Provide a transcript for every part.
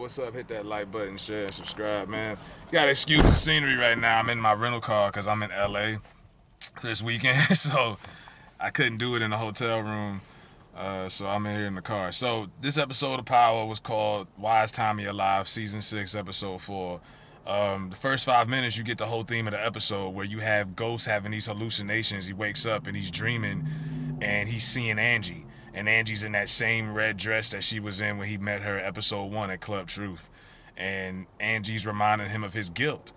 what's up? Hit that like button, share, and subscribe, man. Gotta excuse the scenery right now. I'm in my rental car because I'm in LA this weekend, so I couldn't do it in the hotel room. So I'm in here in the car. So this episode of Power was called Why Is Tommy Alive? Season 6, Episode 4. The first 5 minutes, you get the whole theme of the episode where you have Ghost having these hallucinations. He wakes up and he's dreaming and he's seeing Angie. And Angie's in that same red dress that she was in when he met her episode 1 at Club Truth. And Angie's reminding him of his guilt.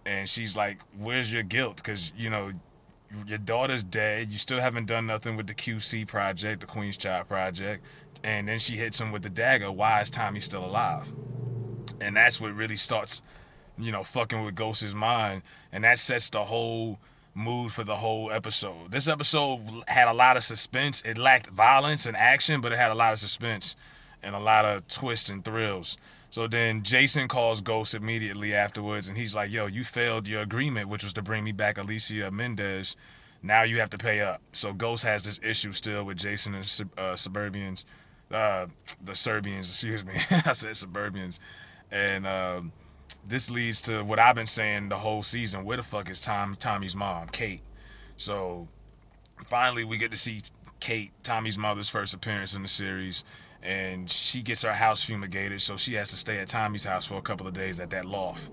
And she's like, where's your guilt? Because, you know, your daughter's dead. You still haven't done nothing with the QC project, the Queen's Child project. And then she hits him with the dagger. Why is Tommy still alive? And that's what really starts, fucking with Ghost's mind. And that sets the whole mood for the whole episode. This episode had a lot of suspense. It lacked violence and action, but it had a lot of suspense and a lot of twists and thrills. So then Jason calls Ghost immediately afterwards, and he's like, yo, you failed your agreement, which was to bring me back Alicia Mendez. Now you have to pay up. So Ghost has this issue still with Jason and Suburbians. The Serbians, excuse me. I said Suburbians. And this leads to what I've been saying the whole season. Where the fuck is Tommy's mom, Kate? So finally we get to see Kate, Tommy's mother's first appearance in the series, and she gets her house fumigated, so she has to stay at Tommy's house for a couple of days at that loft.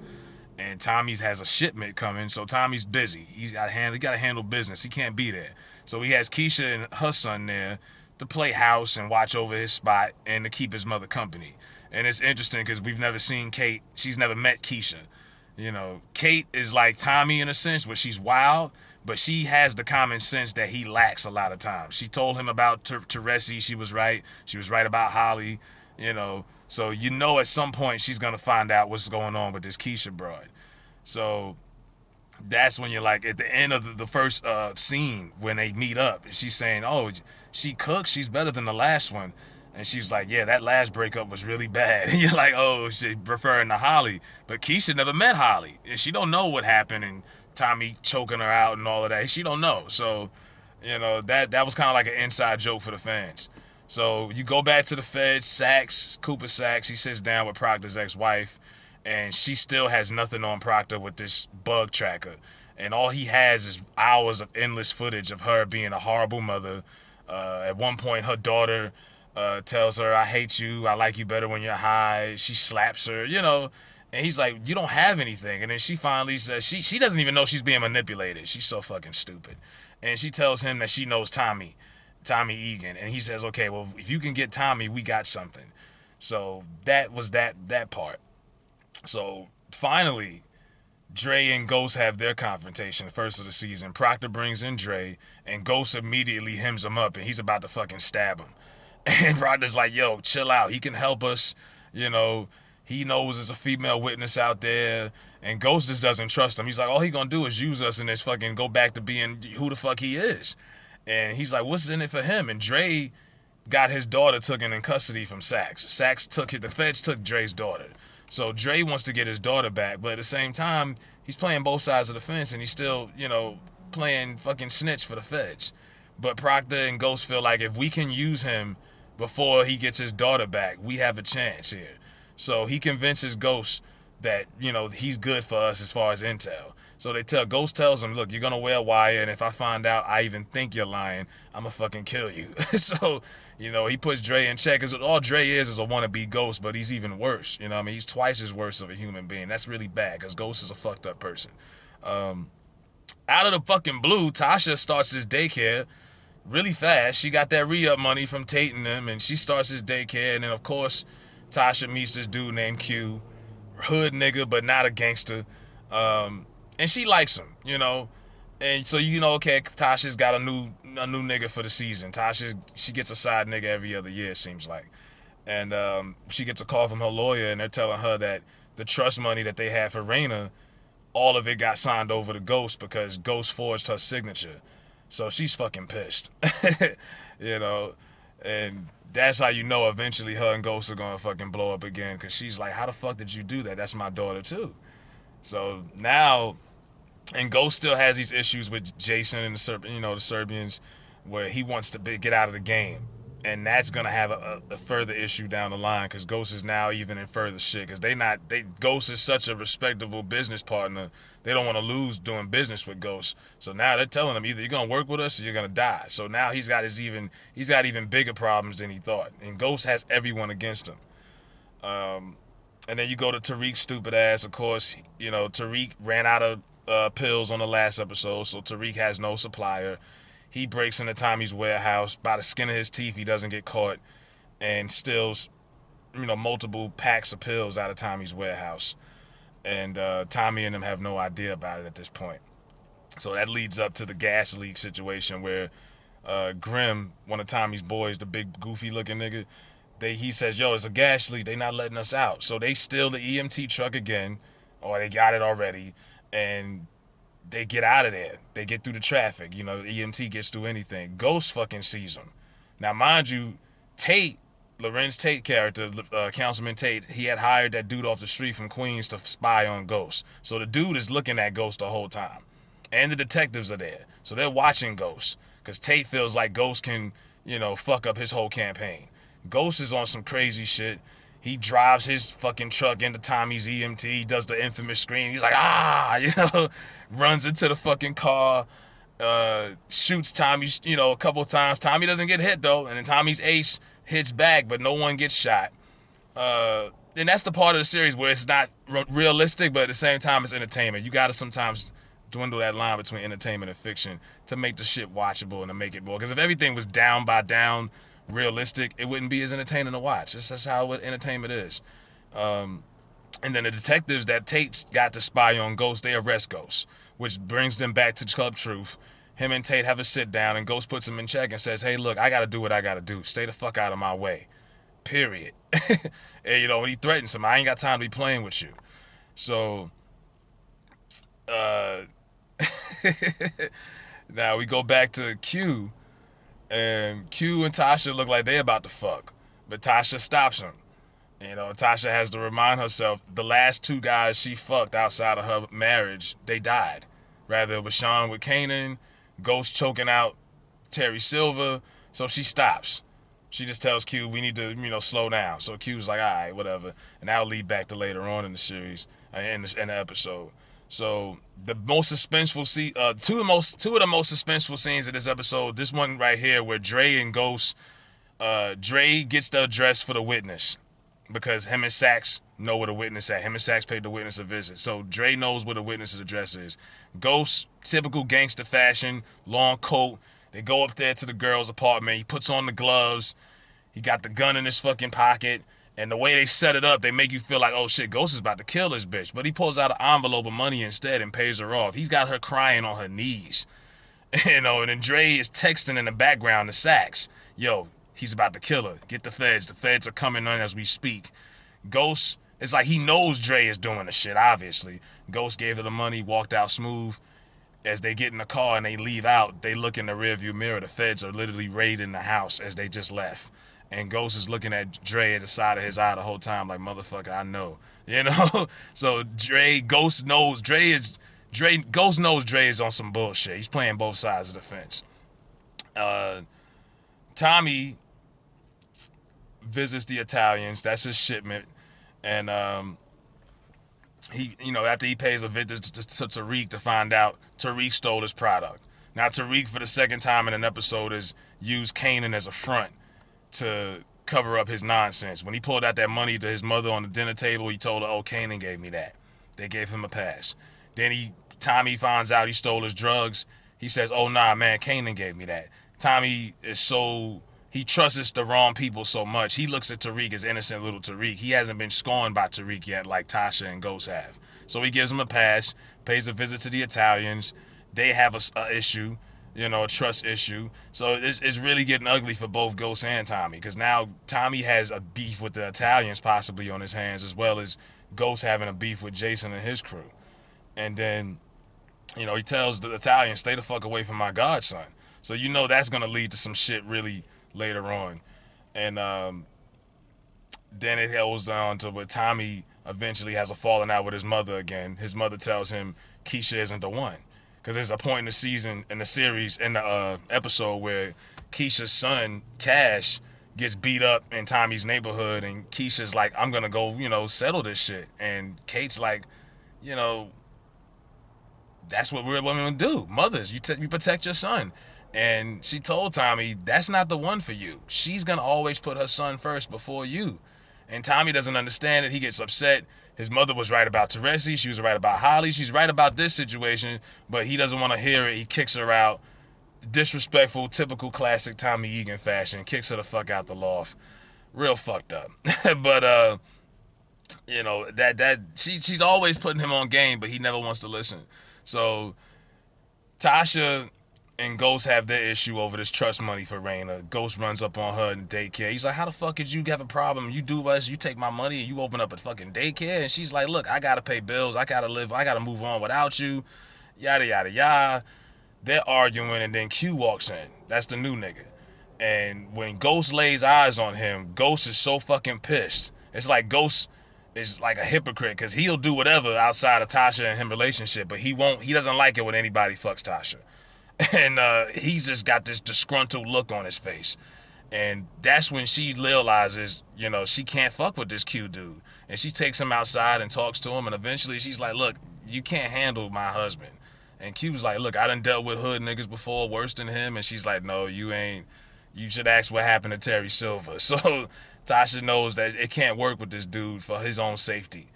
And Tommy's has a shipment coming, so Tommy's busy. He got to handle business. He can't be there. So he has Keisha and her son there to play house and watch over his spot and to keep his mother company. And it's interesting because we've never seen Kate. She's never met Keisha. Kate is like Tommy in a sense, where she's wild, but she has the common sense that he lacks a lot of times. She told him about Teresi. She was right. She was right about Holly, So at some point she's going to find out what's going on with this Keisha broad. So that's when you're like, at the end of the first scene, when they meet up, she's saying, oh, she cooks. She's better than the last one. And she's like, yeah, that last breakup was really bad. And you're like, oh, she's referring to Holly. But Keisha never met Holly. And she don't know what happened and Tommy choking her out and all of that. She don't know. So, that was kind of like an inside joke for the fans. So you go back to the feds, Cooper Saxe, he sits down with Proctor's ex-wife, and she still has nothing on Proctor with this bug tracker. And all he has is hours of endless footage of her being a horrible mother. At one point, her daughter tells her, I hate you, I like you better when you're high. She slaps her, and he's like, you don't have anything. And then she finally says, she doesn't even know she's being manipulated. She's so fucking stupid. And she tells him that she knows Tommy Egan. And he says, okay, well, if you can get Tommy, we got something. So that was that part. So finally, Dre and Ghost have their confrontation, first of the season. Proctor brings in Dre, and Ghost immediately hems him up, and he's about to fucking stab him. And Proctor's like, yo, chill out. He can help us. He knows there's a female witness out there. And Ghost just doesn't trust him. He's like, all he gonna do is use us and just fucking go back to being who the fuck he is. And he's like, what's in it for him? And Dre got his daughter taken in custody from Saxe. The feds took Dre's daughter. So Dre wants to get his daughter back, but at the same time, he's playing both sides of the fence, and he's still, playing fucking snitch for the feds. But Proctor and Ghost feel like if we can use him before he gets his daughter back, we have a chance here. So he convinces Ghost that, he's good for us as far as intel. So Ghost tells him, look, you're going to wear a wire, and if I find out I even think you're lying, I'm going to fucking kill you. So, he puts Dre in check, because all Dre is a wannabe Ghost, but he's even worse. He's twice as worse of a human being. That's really bad, because Ghost is a fucked up person. Out of the fucking blue, Tasha starts this daycare really fast. She got that re-up money from Tate and them, and she starts this daycare, and then, of course, Tasha meets this dude named Q, hood nigga, but not a gangster. And she likes him, and so okay, Tasha's got a new nigga for the season. She gets a side nigga every other year, it seems like, and she gets a call from her lawyer, and they're telling her that the trust money that they had for Raina, all of it got signed over to Ghost because Ghost forged her signature, so she's fucking pissed, and that's how eventually her and Ghost are gonna fucking blow up again, because she's like, how the fuck did you do that? That's my daughter too. So now, and Ghost still has these issues with Jason and the Serbians, where he wants to get out of the game. And that's gonna have a further issue down the line because Ghost is now even in further shit because Ghost is such a respectable business partner. They don't want to lose doing business with Ghost. So now they're telling him either you're gonna work with us or you're gonna die. So now he's got even bigger problems than he thought. And Ghost has everyone against him. And then you go to Tariq's stupid ass. Of course, Tariq ran out of pills on the last episode, so Tariq has no supplier. He breaks into Tommy's warehouse. By the skin of his teeth, he doesn't get caught and steals, multiple packs of pills out of Tommy's warehouse. And Tommy and them have no idea about it at this point. So that leads up to the gas leak situation where Grim, one of Tommy's boys, the big goofy looking nigga, he says, yo, it's a gas leak. They not letting us out. So they steal the EMT truck again, or they got it already, and they get out of there. They get through the traffic. The EMT gets through anything. Ghost fucking sees them. Now, mind you, Lorenz Tate character, Councilman Tate, he had hired that dude off the street from Queens to spy on Ghost. So the dude is looking at Ghost the whole time. And the detectives are there. So they're watching Ghost. Because Tate feels like Ghost can, fuck up his whole campaign. Ghost is on some crazy shit. He drives his fucking truck into Tommy's EMT. He does the infamous scream. He's like, runs into the fucking car, shoots Tommy, a couple of times. Tommy doesn't get hit, though. And then Tommy's ace hits back, but no one gets shot. And that's the part of the series where it's not realistic, but at the same time, it's entertainment. You got to sometimes dwindle that line between entertainment and fiction to make the shit watchable and to make it more. Because if everything was down by down realistic, it wouldn't be as entertaining to watch. That's how what entertainment is. And then the detectives that Tate got to spy on Ghost, they arrest Ghost, which brings them back to Club Truth. Him and Tate have a sit down, and Ghost puts him in check and says, hey, look, I got to do what I got to do. Stay the fuck out of my way. Period. And, when he threatens him, I ain't got time to be playing with you. So, now we go back to Q, and Q and Tasha look like they about to fuck, but Tasha stops him. Tasha has to remind herself the last two guys she fucked outside of her marriage, they died. Rather it was Sean with Kanan, Ghost choking out Terry Silver, so she stops. She just tells Q, we need to, slow down. So Q's like, all right, whatever. And that'll lead back to later on in the series, in the episode. So the most suspenseful two of the most suspenseful scenes of this episode. This one right here where Dre and Ghost, Dre gets the address for the witness because him and Saxe know where the witness at. Him and Saxe paid the witness a visit, so Dre knows where the witness's address is. Ghost, typical gangster fashion, long coat. They go up there to the girl's apartment. He puts on the gloves. He got the gun in his fucking pocket. And the way they set it up, they make you feel like, oh shit, Ghost is about to kill this bitch. But he pulls out an envelope of money instead and pays her off. He's got her crying on her knees. And then Dre is texting in the background to Saxe. Yo, he's about to kill her. Get the feds. The feds are coming on as we speak. Ghost, it's like he knows Dre is doing the shit, obviously. Ghost gave her the money, walked out smooth. As they get in the car and they leave out, they look in the rearview mirror. The feds are literally raiding the house as they just left. And Ghost is looking at Dre at the side of his eye the whole time like, motherfucker, I know. So Ghost knows Dre is on some bullshit. He's playing both sides of the fence. Tommy visits the Italians. That's his shipment. And he, after he pays a visit to Tariq to find out Tariq stole his product. Now Tariq, for the second time in an episode, has used Kanan as a front to cover up his nonsense. When he pulled out that money to his mother on the dinner table, he told her, oh, Kanan gave me that. They gave him a pass. Then Tommy finds out he stole his drugs. He says, oh, nah, man, Kanan gave me that. Tommy he trusts the wrong people so much. He looks at Tariq as innocent little Tariq. He hasn't been scorned by Tariq yet like Tasha and Ghost have. So he gives him a pass, pays a visit to the Italians. They have a issue. A trust issue. So it's really getting ugly for both Ghost and Tommy, because now Tommy has a beef with the Italians possibly on his hands, as well as Ghost having a beef with Jason and his crew. And then, he tells the Italians, stay the fuck away from my godson. So that's going to lead to some shit really later on. And then it goes on to where Tommy eventually has a falling out with his mother again. His mother tells him Keisha isn't the one. Because there's a point in the series, in the episode where Keisha's son, Cash, gets beat up in Tommy's neighborhood, and Keisha's like, I'm gonna go, settle this shit. And Kate's like, you know, that's what we're women do. Mothers, you protect your son. And she told Tommy, that's not the one for you. She's gonna always put her son first before you. And Tommy doesn't understand it. He gets upset. His mother was right about Teresi. She was right about Holly. She's right about this situation, but he doesn't want to hear it. He kicks her out. Disrespectful, typical classic Tommy Egan fashion. Kicks her the fuck out the loft. Real fucked up. But she's always putting him on game, but he never wants to listen. So Tasha and Ghost have their issue over this trust money for Raina. Ghost runs up on her in daycare. He's like, how the fuck did you have a problem? You do us, you take my money, and you open up a fucking daycare? And she's like, look, I gotta pay bills, I gotta live, I gotta move on without you. Yada, yada, yada. They're arguing, and then Q walks in. That's the new nigga. And when Ghost lays eyes on him, Ghost is so fucking pissed. It's like Ghost is like a hypocrite, because he'll do whatever outside of Tasha and him relationship, but he doesn't like it when anybody fucks Tasha. And he's just got this disgruntled look on his face. And that's when she realizes, she can't fuck with this Q dude. And she takes him outside and talks to him, and eventually she's like, look, you can't handle my husband. And Q's like, look, I done dealt with hood niggas before worse than him. And she's like, no, you ain't. You should ask what happened to Terry Silver. So Tasha knows that it can't work with this dude for his own safety.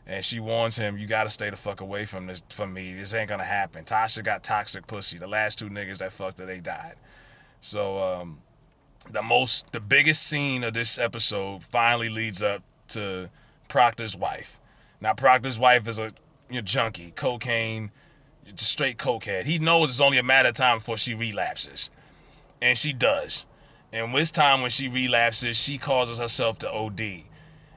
And she warns him, you gotta stay the fuck away from me. This ain't gonna happen. Tasha got toxic pussy. The last two niggas that fucked her, they died. So the biggest scene of this episode finally leads up to Proctor's wife. Now Proctor's wife is a junkie, cocaine, straight cokehead. He knows it's only a matter of time before she relapses. And she does. And this time when she relapses, she causes herself to OD.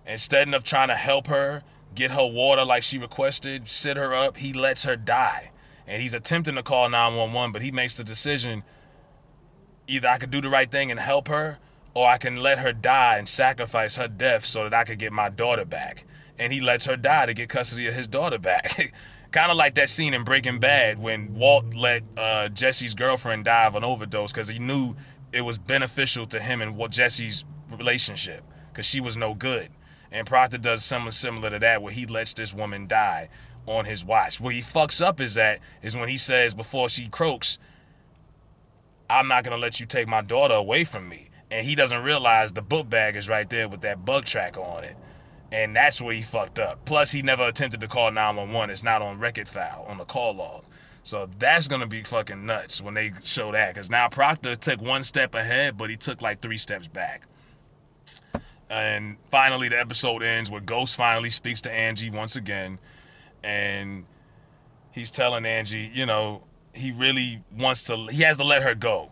Instead of trying to help her, get her water like she requested, sit her up, he lets her die. And he's attempting to call 911, but he makes the decision, either I could do the right thing and help her, or I can let her die and sacrifice her death so that I could get my daughter back. And he lets her die to get custody of his daughter back. Kind of like that scene in Breaking Bad when Walt let Jesse's girlfriend die of an overdose because he knew it was beneficial to him and Jesse's relationship, because she was no good. And Proctor does something similar to that, where he lets this woman die on his watch. Where he fucks up is when he says, before she croaks, I'm not going to let you take my daughter away from me. And he doesn't realize the book bag is right there with that bug tracker on it. And that's where he fucked up. Plus, he never attempted to call 911. It's not on record file, on the call log. So that's going to be fucking nuts when they show that. Because now Proctor took one step ahead, but he took like 3 steps back. And finally, the episode ends where Ghost finally speaks to Angie once again. And he's telling Angie, he really he has to let her go.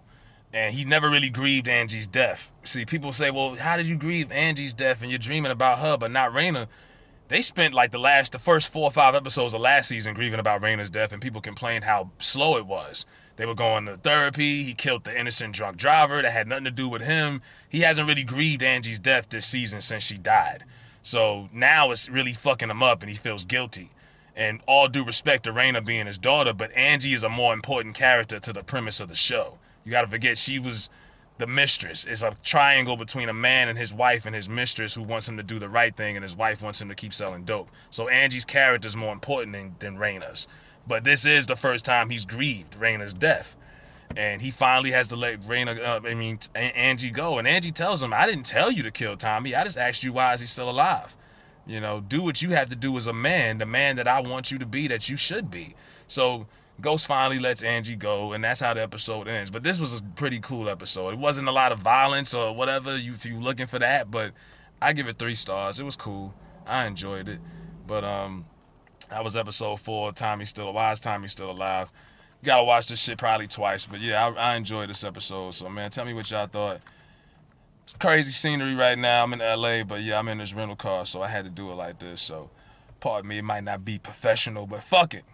And he never really grieved Angie's death. See, people say, well, how did you grieve Angie's death and you're dreaming about her but not Raina? They spent like the first 4 or 5 episodes of last season grieving about Raina's death, and people complained how slow it was. They were going to therapy. He killed the innocent drunk driver that had nothing to do with him. He hasn't really grieved Angie's death this season since she died. So now it's really fucking him up and he feels guilty. And all due respect to Raina being his daughter, but Angie is a more important character to the premise of the show. You got to forget, she was the mistress. It's a triangle between a man and his mistress who wants him to do the right thing, and his wife wants him to keep selling dope. So Angie's character is more important than Raina's. But this is the first time he's grieved Raina's death. And he finally has to let Angie go. And Angie tells him, I didn't tell you to kill Tommy. I just asked you, why is he still alive? Do what you have to do as a man, the man that I want you to be, that you should be. So Ghost finally lets Angie go, and that's how the episode ends. But this was a pretty cool episode. It wasn't a lot of violence or whatever, if you're looking for that, but I give it 3 stars. It was cool. I enjoyed it. But that was episode 4. Why is Tommy still alive? You gotta watch this shit probably twice. But yeah, I enjoyed this episode. So man, tell me what y'all thought. It's crazy scenery right now. I'm in LA, but yeah, I'm in this rental car, so I had to do it like this. So pardon me, it might not be professional, but fuck it.